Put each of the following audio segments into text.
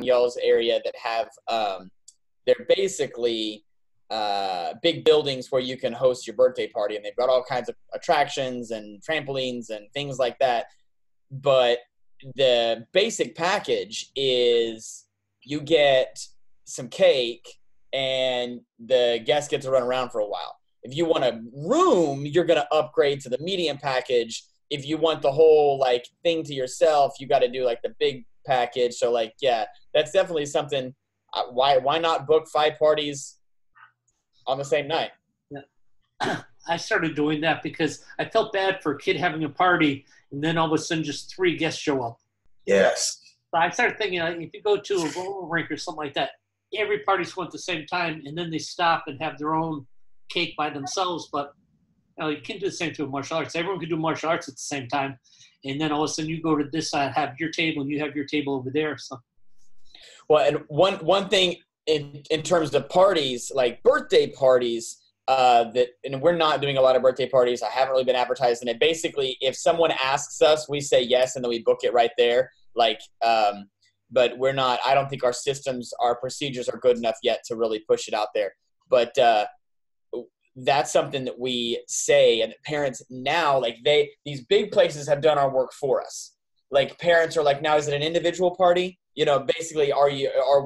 y'all's area that have they're basically big buildings where you can host your birthday party, and they've got all kinds of attractions and trampolines and things like that. But the basic package is you get some cake and the guests get to run around for a while. If you want a room, you're going to upgrade to the medium package. If you want the whole like thing to yourself, you got to do like the big package. So like, yeah, that's definitely something. Why not book 5 parties on the same night? Yeah. I started doing that because I felt bad for a kid having a party and then all of a sudden just 3 guests show up. Yes. So I started thinking, like, if you go to a roller rink or something like that, every party's going at the same time, and then they stop and have their own cake by themselves. But you can do the same to martial arts. Everyone can do martial arts at the same time, and then all of a sudden you go to this side, have your table, and you have your table over there. So, well, and one thing in terms of parties, like birthday parties, and we're not doing a lot of birthday parties. I haven't really been advertising it. Basically, if someone asks us, we say yes, and then we book it right there. Like, but we're not. I don't think our systems, our procedures are good enough yet to really push it out there. But that's something that we say, and parents now, like these big places have done our work for us. Like parents are like, now is it an individual party? You know, basically, are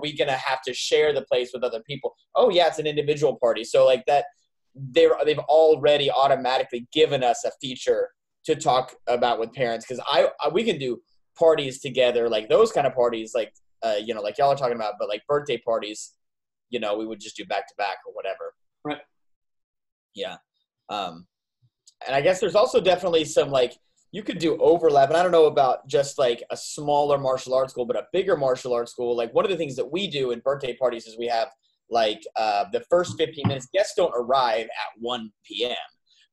we gonna have to share the place with other people? Oh yeah, it's an individual party. So like that. They've already automatically given us a feature to talk about with parents, because we can do parties together, like those kind of parties, like you know, like y'all are talking about, but like birthday parties, you know, we would just do back to back or whatever. Right. Yeah. And I guess there's also definitely some like you could do overlap, and I don't know about just like a smaller martial arts school, but a bigger martial arts school. Like one of the things that we do in birthday parties is we have like the first 15 minutes, guests don't arrive at 1 p.m.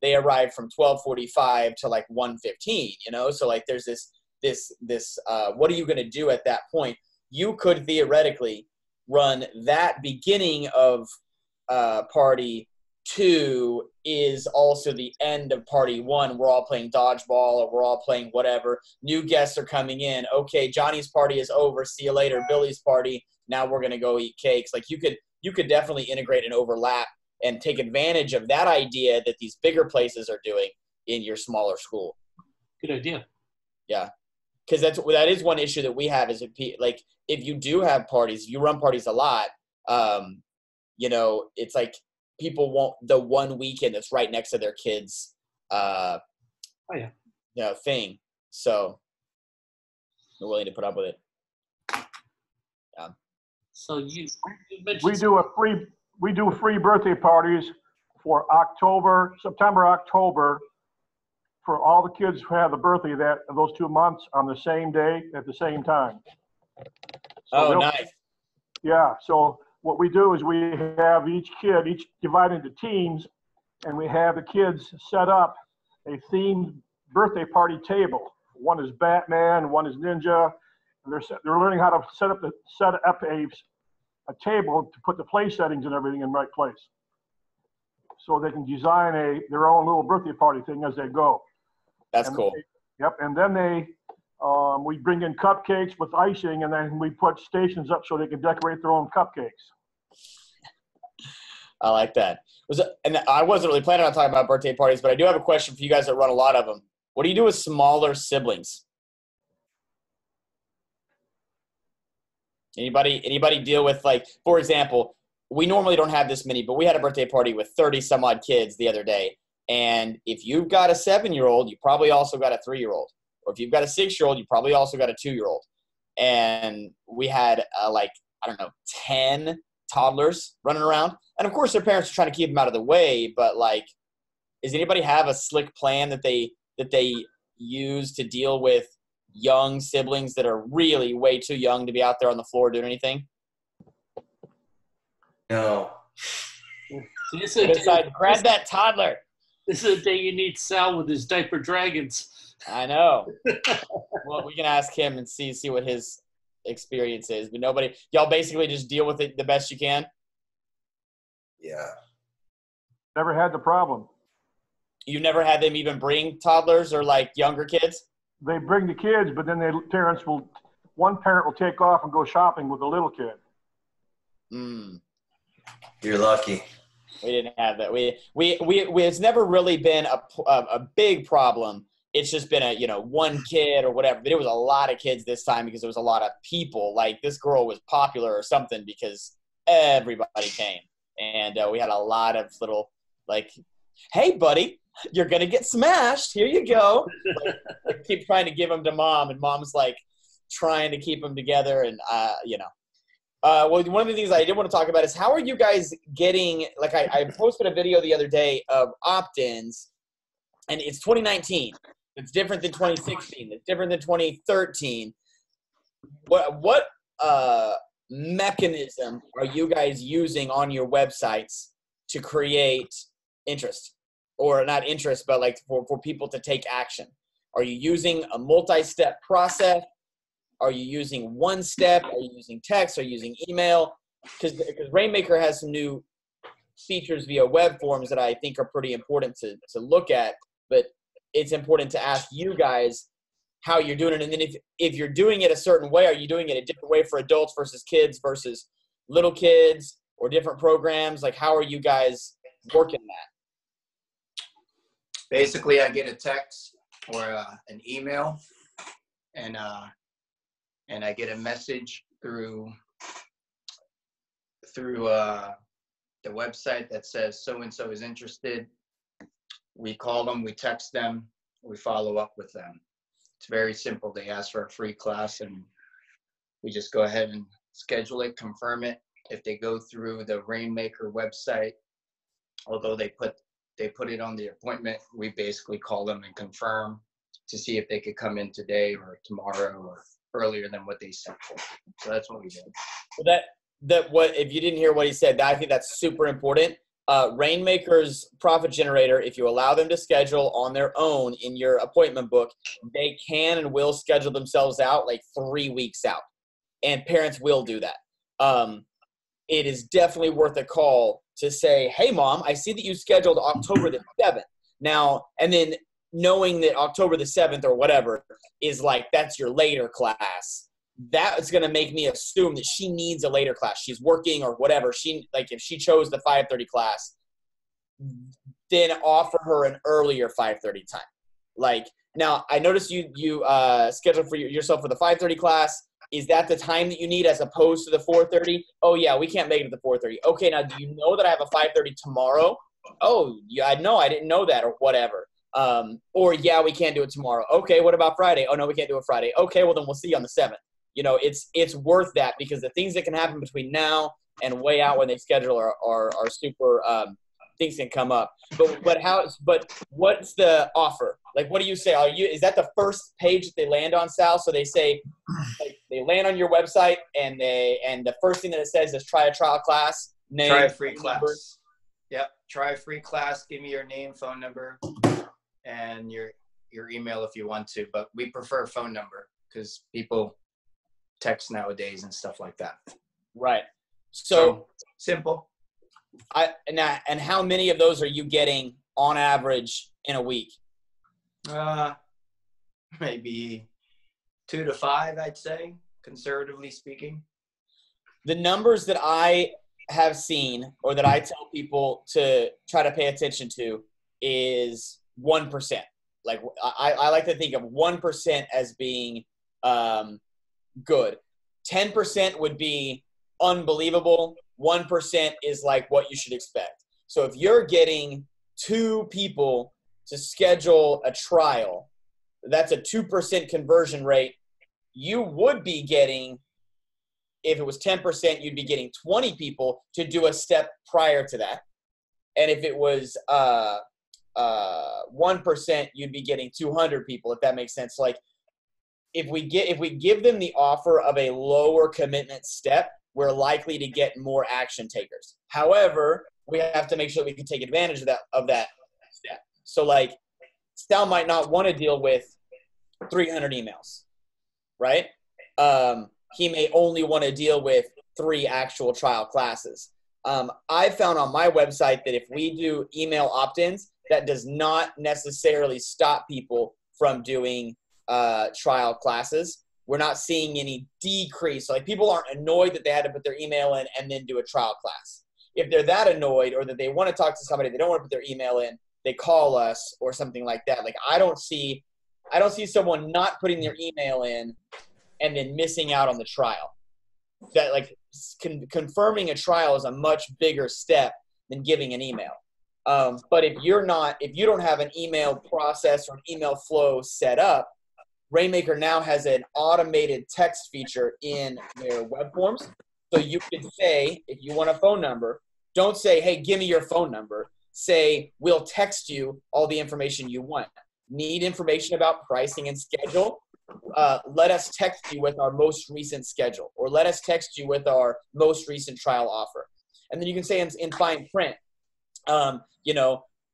They arrive from 12:45 to like 1:15, you know? So like there's this what are you going to do at that point? You could theoretically run that beginning of party 2 is also the end of party 1. We're all playing dodgeball or we're all playing whatever. New guests are coming in. Okay, Johnny's party is over. See you later. Billy's party. Now we're going to go eat cakes. Like you could definitely integrate and overlap and take advantage of that idea that these bigger places are doing in your smaller school. Good idea. Yeah. Because that is one issue that we have is like if you do have parties, if you run parties a lot, you know, it's like people want the one weekend that's right next to their kids' you know, thing. So they're willing to put up with it. Yeah. So you mentioned we do free birthday parties for September, October, for all the kids who have the birthday those 2 months on the same day at the same time. So nice. Yeah. So what we do is we have each divided into teams, and we have the kids set up a themed birthday party table. One is Batman, one is Ninja. They're learning how to set up a table to put the place settings and everything in the right place, so they can design their own little birthday party thing as they go. That's cool. Yep. And then we bring in cupcakes with icing, and then we put stations up so they can decorate their own cupcakes. I like that. And I wasn't really planning on talking about birthday parties, but I do have a question for you guys that run a lot of them. What do you do with smaller siblings? Anybody deal with, like, for example, we normally don't have this many, but we had a birthday party with 30 some odd kids the other day. And if you've got a 7-year-old, you probably also got a 3-year-old. Or if you've got a 6-year-old, you probably also got a 2-year-old. And we had 10 toddlers running around. And of course their parents are trying to keep them out of the way, but like, does anybody have a slick plan that they use to deal with young siblings that are really way too young to be out there on the floor doing anything? No. Grab that toddler. This is the day you need Sal with his diaper dragons. I know. Well, we can ask him and see what his experience is. But y'all basically just deal with it the best you can? Yeah. Never had the problem. You never had them even bring toddlers or like younger kids? They bring the kids, but then the parents will one parent will take off and go shopping with a little kid. Mm. You're lucky. We didn't have that. It's never really been a big problem. It's just been one kid or whatever. But it was a lot of kids this time because there was a lot of people. Like this girl was popular or something because everybody came. And we had a lot of little like, hey, buddy, you're going to get smashed. Here you go. Like, keep trying to give them to mom. And mom's like trying to keep them together. And, well, one of the things I did want to talk about is how are you guys getting, like I posted a video the other day of opt-ins, and it's 2019. It's different than 2016. It's different than 2013. What mechanism are you guys using on your websites to create interest? Or not interest, but like for people to take action? Are you using a multi-step process? Are you using one step? Are you using text? Are you using email? Because Rainmaker has some new features via web forms that I think are pretty important to look at. But it's important to ask you guys how you're doing it. And then if you're doing it a certain way, are you doing it a different way for adults versus kids versus little kids or different programs? Like, how are you guys working that? Basically, I get a text or an email, and I get a message through the website that says so-and-so is interested. We call them, we text them, we follow up with them. It's very simple. They ask for a free class, and we just go ahead and schedule it, confirm it. If they go through the Rainmaker website, although they put it on the appointment, we basically call them and confirm to see if they could come in today or tomorrow or earlier than what they sent for. So that's what we did. Well, what if you didn't hear what he said, I think that's super important. Rainmaker's profit generator, if you allow them to schedule on their own in your appointment book, they can and will schedule themselves out like 3 weeks out. And parents will do that. It is definitely worth a call to say, hey, Mom, I see that you scheduled October the 7th. Now, and then knowing that October the 7th or whatever is like, that's your later class. That's going to make me assume that she needs a later class. She's working or whatever. If she chose the 5:30 class, then offer her an earlier 5:30 time. Like, now I noticed you scheduled for yourself for the 5:30 class. Is that the time that you need as opposed to the 4:30? Oh yeah, we can't make it to the 4:30. Okay, now do you know that I have a 5:30 tomorrow? Oh yeah, no, I didn't know that or whatever. Or yeah, we can't do it tomorrow. Okay, what about Friday? Oh no, we can't do it Friday. Okay, well then we'll see you on the 7th. It's worth that because the things that can happen between now and way out when they schedule are super. Things can come up. But what's the offer? Like, what do you say? Is that the first page that they land on, Sal? So they say, like, they land on your website and the first thing that it says is try a trial class. Name, try a free class. Number. Yep. Try a free class. Give me your name, phone number, and your email if you want to. But we prefer phone number because people text nowadays and stuff like that. Right. So simple. And how many of those are you getting on average in a week? Maybe 2 to 5, I'd say, conservatively speaking. The numbers that I have seen or that I tell people to try to pay attention to is 1%. Like I like to think of 1% as being good. 10% would be unbelievable. 1% is like what you should expect. So if you're getting 2 people to schedule a trial, that's a 2% conversion rate. You would be getting, if it was 10%, you'd be getting 20 people to do a step prior to that. And if it was 1%, you'd be getting 200 people, if that makes sense. Like, if we give them the offer of a lower commitment step, we're likely to get more action takers. However, we have to make sure we can take advantage of that step. So, like, Sal might not want to deal with 300 emails, right? He may only want to deal with 3 actual trial classes. I found on my website that if we do email opt-ins, that does not necessarily stop people from doing trial classes. we're not seeing any decrease. So like people aren't annoyed that they had to put their email in and then do a trial class. If they're that annoyed or that they want to talk to somebody, they don't want to put their email in, they call us or something like that. Like I don't see someone not putting their email in and then missing out on the trial. That like confirming a trial is a much bigger step than giving an email. But if you don't have an email process or an email flow set up, Rainmaker now has an automated text feature in their web forms. So you can say, if you want a phone number, don't say, hey, give me your phone number. Say, we'll text you all the information you want. Need information about pricing and schedule? Let us text you with our most recent schedule, or let us text you with our most recent trial offer. And then you can say in fine print,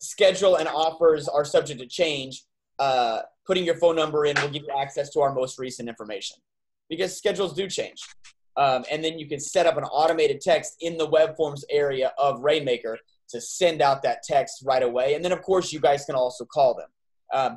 schedule and offers are subject to change. Putting your phone number in will give you access to our most recent information, because schedules do change. And then you can set up an automated text in the web forms area of Rainmaker to send out that text right away. And then, of course, you guys can also call them.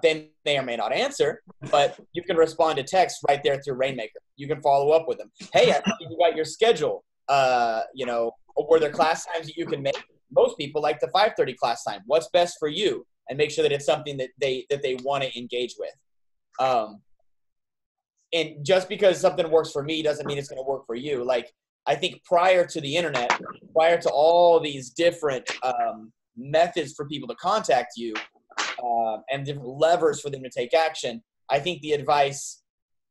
They may or may not answer, but you can respond to text right there through Rainmaker. You can follow up with them. Hey, I think you got your schedule. Were there class times that you can make? Most people like the 5:30 class time. What's best for you? And make sure that it's something that they want to engage with. And just because something works for me doesn't mean it's going to work for you. Like, I think prior to the internet, prior to all these different methods for people to contact you and different levers for them to take action, I think the advice,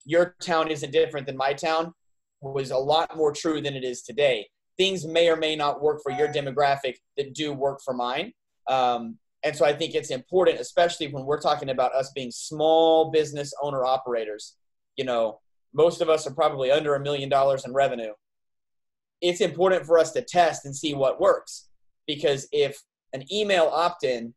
your town isn't different than my town, was a lot more true than it is today. Things may or may not work for your demographic that do work for mine. And so I think it's important, especially when we're talking about us being small business owner operators. Most of us are probably under $1 million in revenue. It's important for us to test and see what works, because if an email opt-in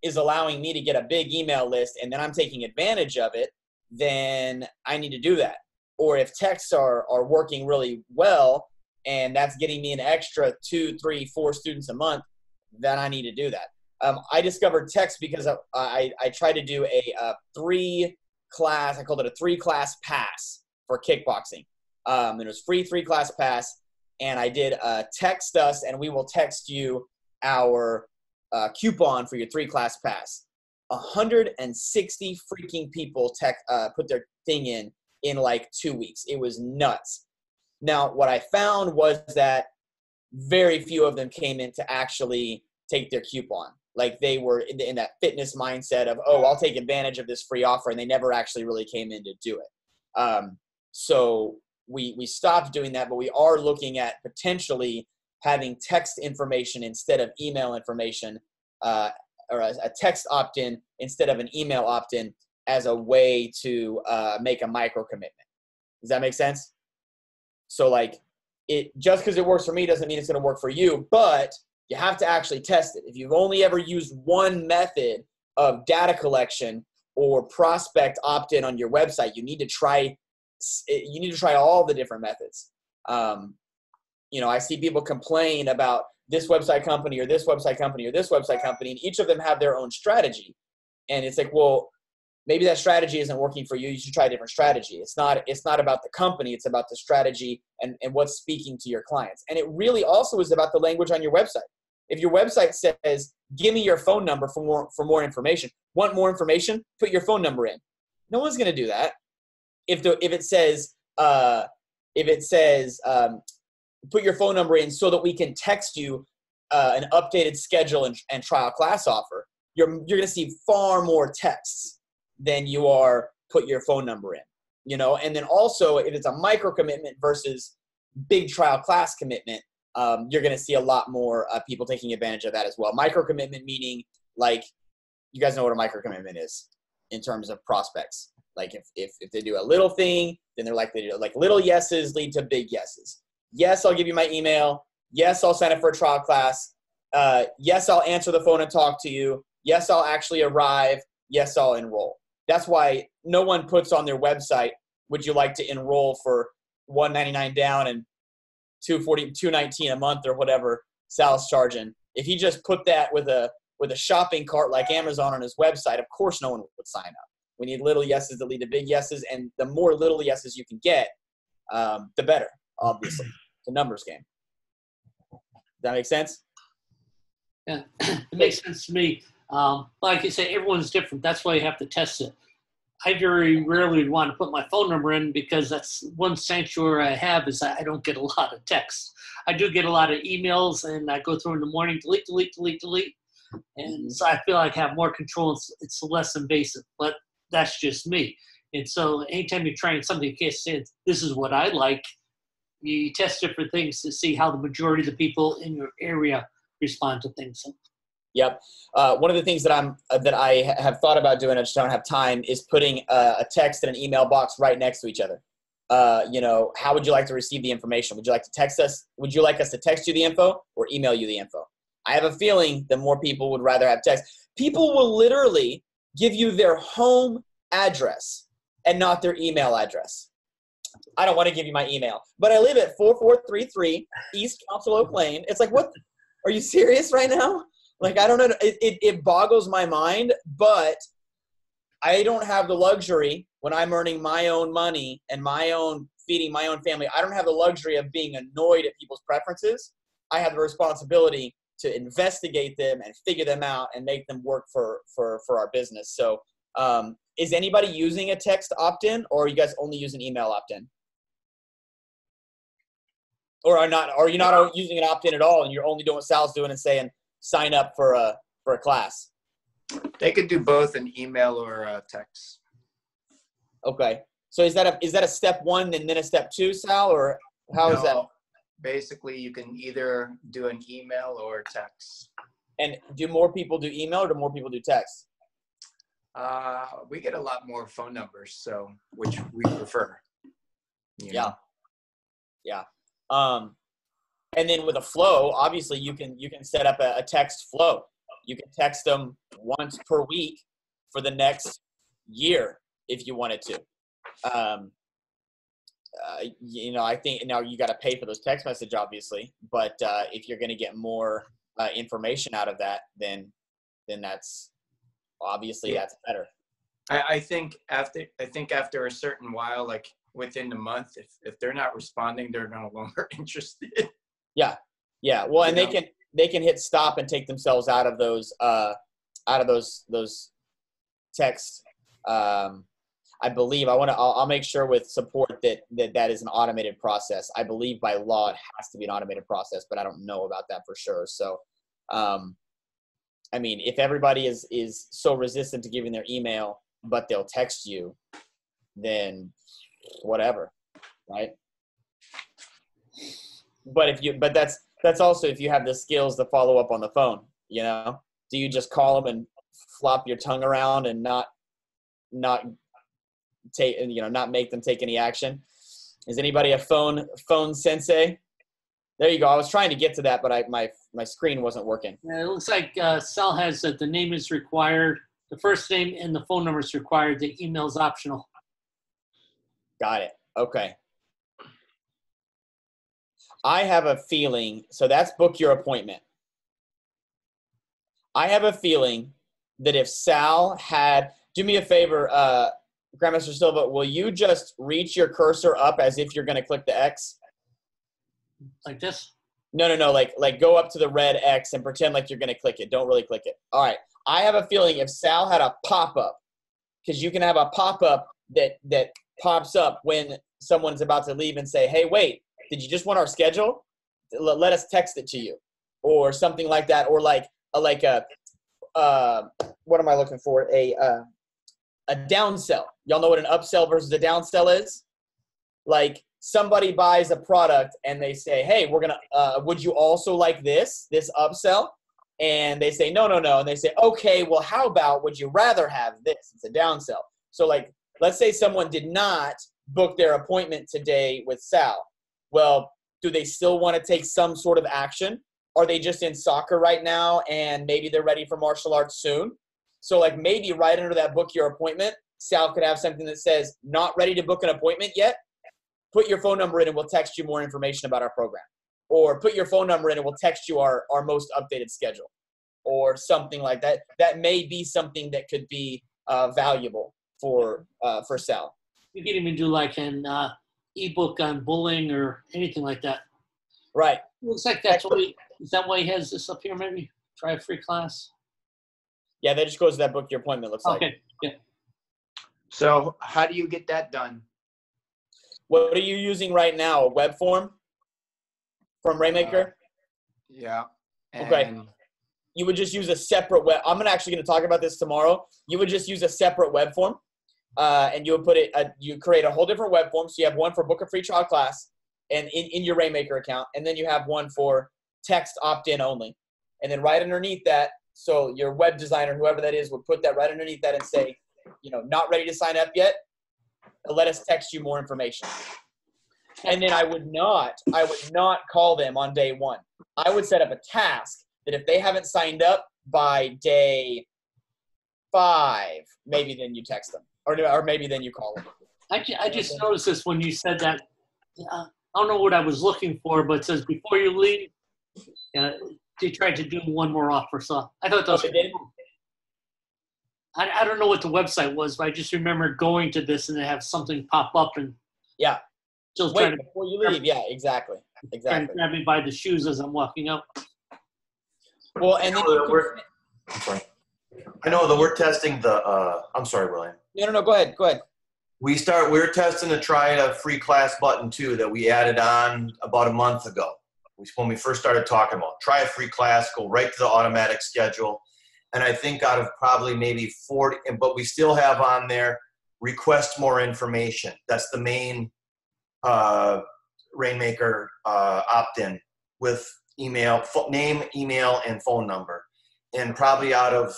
is allowing me to get a big email list and then I'm taking advantage of it, then I need to do that. Or if texts are working really well and that's getting me an extra 2, 3, 4 students a month, then I need to do that. I discovered text because I tried to do a 3-class, I called it a 3-class pass for kickboxing. It was free 3-class pass, and I did text us, and we will text you our coupon for your 3-class pass. 160 freaking people put their thing in like 2 weeks. It was nuts. Now, what I found was that very few of them came in to actually take their coupon. Like, they were in that fitness mindset of, oh, I'll take advantage of this free offer, and they never actually really came in to do it. So we stopped doing that, but we are looking at potentially having text information instead of email information, or a text opt-in instead of an email opt-in, as a way to make a micro commitment. Does that make sense? So like, just because it works for me doesn't mean it's going to work for you, but you have to actually test it. If you've only ever used one method of data collection or prospect opt-in on your website, you need to try all the different methods. I see people complain about this website company or this website company or this website company, and each of them have their own strategy. And it's like, well, maybe that strategy isn't working for you. You should try a different strategy. It's not about the company. It's about the strategy and what's speaking to your clients. And it really also is about the language on your website. If your website says, give me your phone number for more information, want more information, put your phone number in. No one's going to do that. If it says, put your phone number in so that we can text you an updated schedule and trial class offer, you're going to see far more texts than you are put your phone number in, And then also, if it's a micro commitment versus big trial class commitment, you're going to see a lot more people taking advantage of that as well. Micro commitment meaning, like, you guys know what a micro commitment is in terms of prospects. Like, if they do a little thing, then they're likely to, like, little yeses lead to big yeses. Yes, I'll give you my email. Yes, I'll sign up for a trial class. Yes, I'll answer the phone and talk to you. Yes, I'll actually arrive. Yes, I'll enroll. That's why no one puts on their website, would you like to enroll for $199 down and $219 a month or whatever Sal's charging. If he just put that with a shopping cart like Amazon on his website, of course no one would sign up. We need little yeses that lead to big yeses, and the more little yeses you can get, the better, obviously. It's a numbers game. Does that make sense? Yeah, it makes sense to me. Like you say, everyone's different. That's why you have to test it. I very rarely want to put my phone number in because that's one sanctuary I have is I don't get a lot of texts. I do get a lot of emails, and I go through in the morning, delete. And so I feel like I have more control. It's less invasive, but that's just me. And so anytime you're trying something, you can't say, this is what I like. You test different things to see how the majority of the people in your area respond to things. Yep. One of the things that I have thought about doing, I just don't have time, is putting a text and an email box right next to each other. How would you like to receive the information? Would you like to text us? Would you like us to text you the info or email you the info? I have a feeling that more people would rather have text. People will literally give you their home address and not their email address. I don't want to give you my email, but I live at 4433 East Council Oak Lane. It's like, what? Are you serious right now? Like, I don't know. It boggles my mind, but I don't have the luxury when I'm earning my own money and feeding my own family. I don't have the luxury of being annoyed at people's preferences. I have the responsibility to investigate them and figure them out and make them work for our business. So is anybody using a text opt-in, or are you guys only using email opt-in? Or are you not using an opt-in at all and you're only doing what Sal's doing and saying sign up for a class? They could do both an email or a text. Okay. So is that a step one and then a step two, Sal, or how is that? Basically, you can either do an email or a text. And do more people do email or do more people do text? We get a lot more phone numbers, so which we prefer. Yeah. And then with a flow, obviously you can set up a text flow. You can text them once per week for the next year if you wanted to. I think now you got to pay for those text message, obviously, but if you're going to get more information out of that, then that's obviously that's better. I think after a certain while, like within the month, if they're not responding, they're no longer interested. Yeah. Well, and they can hit stop and take themselves out of those texts. I believe I'll make sure with support that is an automated process. I believe by law it has to be an automated process, but I don't know about that for sure. So, if everybody is so resistant to giving their email, but they'll text you, then whatever, right? But that's also if you have the skills to follow up on the phone. Do you just call them and flop your tongue around and not make them take any action? Is anybody a phone sensei? There you go. I was trying to get to that, but my screen wasn't working. Yeah, it looks like Sal has that the name is required, the first name and the phone number is required. The email is optional. Got it. Okay. I have a feeling, so that's book your appointment. I have a feeling that if Sal do me a favor, Grandmaster Silva, will you just reach your cursor up as if you're going to click the X? Like this? No. Like go up to the red X and pretend like you're going to click it. Don't really click it. All right. I have a feeling if Sal had a pop-up, because you can have a pop-up that pops up when someone's about to leave and say, hey, wait, did you just want our schedule? Let us text it to you, or something like that, or like a what am I looking for? A downsell. Y'all know what an upsell versus a downsell is? Like somebody buys a product and they say, hey, we're gonna would you also like this upsell? And they say no, and they say, okay, well, how about would you rather have this? It's a downsell. So like, let's say someone did not book their appointment today with Sal. Well, do they still want to take some sort of action? Are they just in soccer right now and maybe they're ready for martial arts soon? So like maybe right under that book your appointment, Sal could have something that says not ready to book an appointment yet. Put your phone number in and we'll text you more information about our program. Or put your phone number in and we'll text you our most updated schedule. Or something like that. That may be something that could be valuable for Sal. You can even do like an ebook on bullying or anything like that. Right. Looks like that's why. Is that why he has this up here? Maybe try a free class. Yeah, that just goes to that book your appointment looks like. Okay. Yeah. So how do you get that done? What are you using right now? A web form from Rainmaker? Yeah. Okay. And You would just use a separate web. I'm actually going to talk about this tomorrow. You would just use a separate web form, and you would put it. You create a whole different web form. So you have one for book a free trial class, and in your Rainmaker account, and then you have one for text opt-in only, and then right underneath that. So your web designer, whoever that is, would put that right underneath that and say, not ready to sign up yet. Let us text you more information. And then I would not call them on day one. I would set up a task that if they haven't signed up by day 5, maybe then you text them, or maybe then you call them. I just noticed this when you said that. I don't know what I was looking for, but it says before you leave, they tried to do one more offer. So I thought that was cool. I don't know what the website was, but I just remember going to this and they have something pop up and Yeah. still Wait trying to before you leave. Yeah, exactly. trying to grab me by the shoes as I'm walking out. Well, and then I'm sorry. I know that we're testing the. I'm sorry, William. no. Go ahead. We're testing to try a free class button too that we added on about a month ago. When we first started talking about try a free class, go right to the automatic schedule. And I think out of probably maybe 40, but we still have on there request more information. That's the main Rainmaker opt-in with email, name, email, and phone number. And probably out of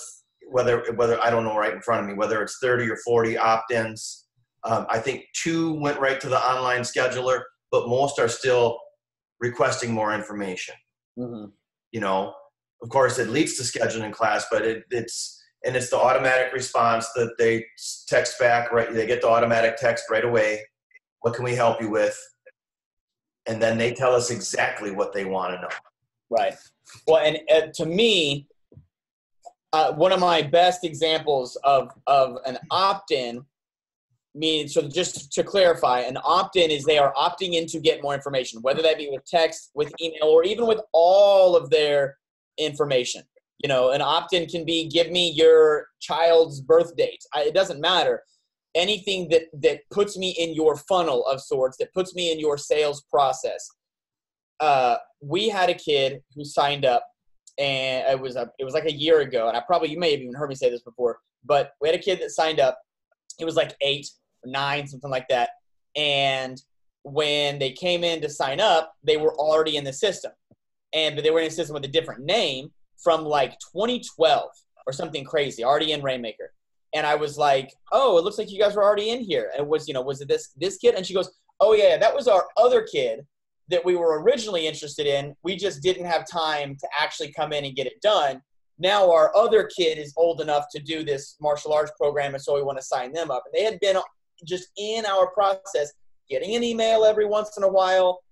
whether I don't know right in front of me, whether it's 30 or 40 opt-ins, I think 2 went right to the online scheduler, but most are still requesting more information. Mm-hmm. Of course, it leads to scheduling class, but it's the automatic response that they text back, right? They get the automatic text right away. What can we help you with? And then they tell us exactly what they want to know. Right. Well, and to me, one of my best examples of an opt-in means, so just to clarify, an opt-in is they are opting in to get more information, whether that be with text, with email, or even with all of their information. An opt-in can be give me your child's birth date. It doesn't matter. Anything that puts me in your funnel of sorts, that puts me in your sales process. We had a kid who signed up, and it was like a year ago, and you may have even heard me say this before, but we had a kid that signed up. It was like 8 or 9, something like that. And when they came in to sign up, they were already in the system. But they were in a system with a different name from like 2012 or something crazy, already in Rainmaker. And I was like, oh, it looks like you guys were already in here. And it was, was it this kid? And she goes, oh yeah, that was our other kid that we were originally interested in. We just didn't have time to actually come in and get it done. Now our other kid is old enough to do this martial arts program, and so we want to sign them up. And they had been just in our process, getting an email every once in a while,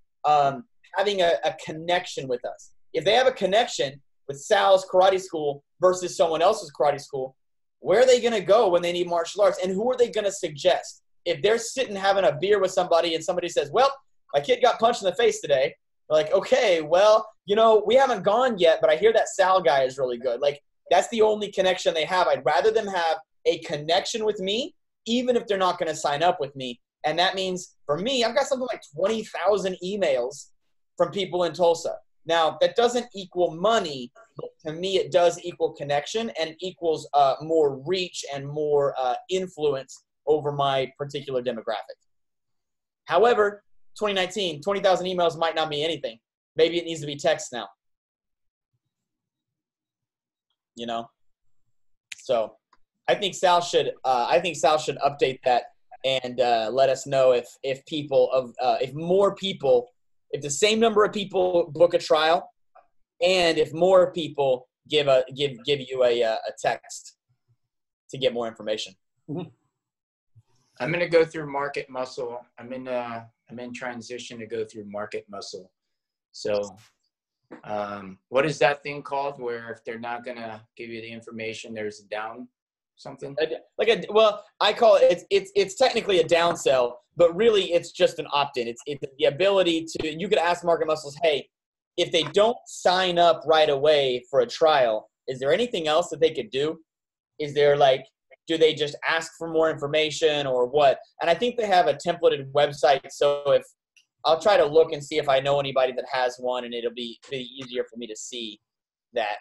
having a connection with us. If they have a connection with Sal's karate school versus someone else's karate school, where are they going to go when they need martial arts? And who are they going to suggest? If they're sitting having a beer with somebody and somebody says, well, my kid got punched in the face today, they're like, okay, well, we haven't gone yet, but I hear that Sal guy is really good. Like, that's the only connection they have. I'd rather them have a connection with me, even if they're not going to sign up with me. And that means, for me, I've got something like 20,000 emails from people in Tulsa. Now, that doesn't equal money, but to me, it does equal connection, and it equals more reach and more influence over my particular demographic. However, 2019, 20,000 emails might not mean anything. Maybe it needs to be text now. So I think Sal should update that and let us know if the same number of people book a trial, and if more people give you a text to get more information. Mm-hmm. I'm going to go through Market Muscle. I'm in transition to go through Market Muscle. So what is that thing called where if they're not going to give you the information, there's a down? something? Well, I call it's technically a downsell, but really it's just an opt-in. It's the ability to, you could ask Market Muscles, hey, if they don't sign up right away for a trial, is there anything else that they could do? Is there do they just ask for more information or what? And I think they have a templated website. So I'll try to look and see if I know anybody that has one, and it'll be easier for me to see that.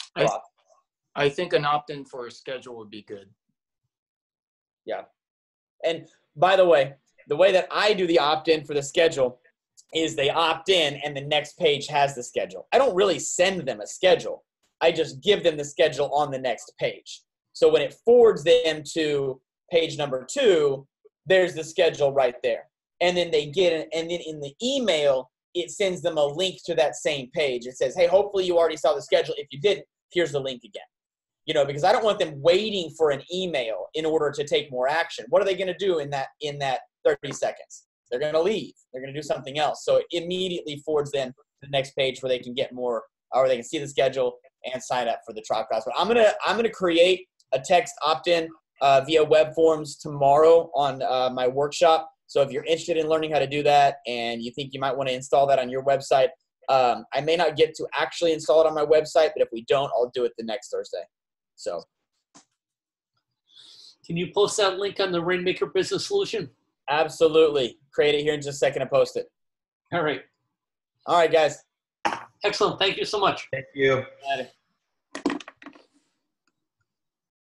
I think an opt-in for a schedule would be good. Yeah. And by the way that I do the opt-in for the schedule is they opt in and the next page has the schedule. I don't really send them a schedule. I just give them the schedule on the next page. So when it forwards them to page number 2, there's the schedule right there. And then they get it, and then in the email, it sends them a link to that same page. It says, hey, hopefully you already saw the schedule. If you didn't, here's the link again. Because I don't want them waiting for an email in order to take more action. What are they going to do in that 30 seconds? They're going to leave. They're going to do something else. So it immediately forwards them to the next page where they can get more, or they can see the schedule and sign up for the trial class. But I'm gonna create a text opt-in via web forms tomorrow on my workshop. So if you're interested in learning how to do that and you think you might want to install that on your website, I may not get to actually install it on my website, but if we don't, I'll do it the next Thursday. So, can you post that link on the Rainmaker Business Solution? Absolutely. Create it here in just a second and post it. All right. All right, guys. Excellent. Thank you so much. Thank you. Got it.